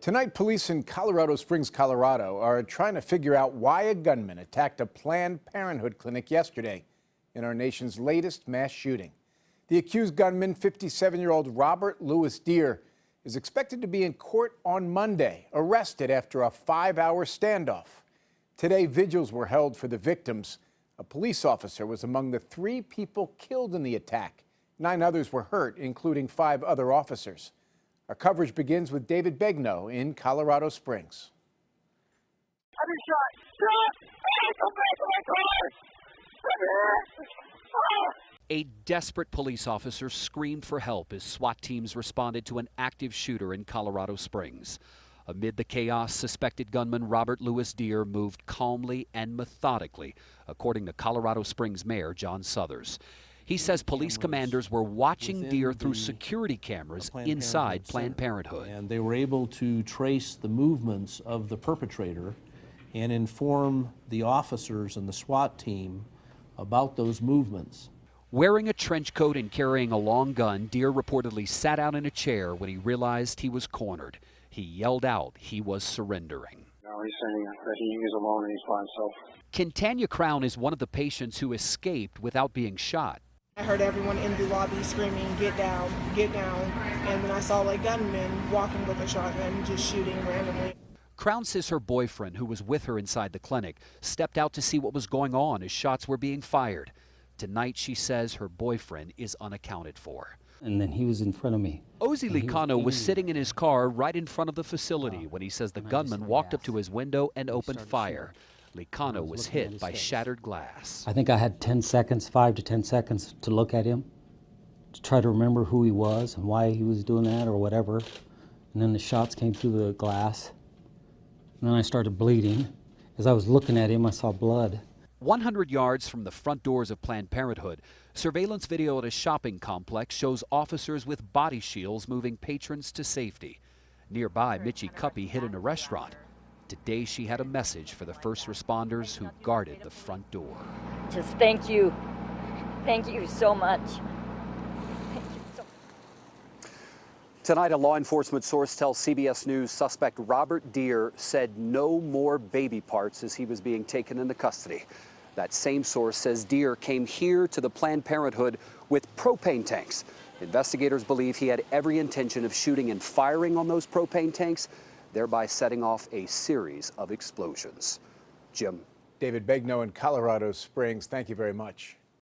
Tonight, police in Colorado Springs, Colorado are trying to figure out why a gunman attacked a Planned Parenthood clinic yesterday in our nation's latest mass shooting. The accused gunman, 57-year-old Robert Louis Deere, is expected to be in court on Monday, arrested after a 5-hour standoff. Today, vigils were held for the victims. A police officer was among the 3 people killed in the attack. 9 others were hurt, including 5 other officers. Our coverage begins with David Begnaud in Colorado Springs. I've been shot. A desperate police officer screamed for help as SWAT teams responded to an active shooter in Colorado Springs. Amid the chaos, suspected gunman Robert Louis Deere moved calmly and methodically, according to Colorado Springs Mayor John Suthers. He says police commanders were watching Deere through security cameras inside Planned Parenthood. And they were able to trace the movements of the perpetrator and inform the officers and the SWAT team about those movements. Wearing a trench coat and carrying a long gun, Deere reportedly sat down in a chair when he realized he was cornered. He yelled out he was surrendering. No, he's saying that he's alone and he's by himself. Quintania Crown is one of the patients who escaped without being shot. I heard everyone in the lobby screaming, get down, and then I saw a gunman walking with a shotgun just shooting randomly. Crown says her boyfriend, who was with her inside the clinic, stepped out to see what was going on as shots were being fired. Tonight, she says her boyfriend is unaccounted for. And then he was in front of me. Ozzy Licano was sitting in his car right in front of the facility when he says the gunman walked up to his window and opened fire. Licano was hit by shattered glass. I think I had 10 seconds, 5 to 10 seconds to look at him, to try to remember who he was and why he was doing that or whatever. And then the shots came through the glass. And then I started bleeding. As I was looking at him, I saw blood. 100 yards from the front doors of Planned Parenthood, surveillance video at a shopping complex shows officers with body shields moving patrons to safety. Nearby, Mitchie Cuppy hid in a restaurant. Today, she had a message for the first responders who guarded the front door. Just thank you. Thank you so much. Thank you so much. Tonight, a law enforcement source tells CBS News suspect Robert Deere said no more baby parts as he was being taken into custody. That same source says Deere came here to the Planned Parenthood with propane tanks. Investigators believe he had every intention of shooting and firing on those propane tanks, thereby setting off a series of explosions. Jim. David Begnaud in Colorado Springs, thank you very much.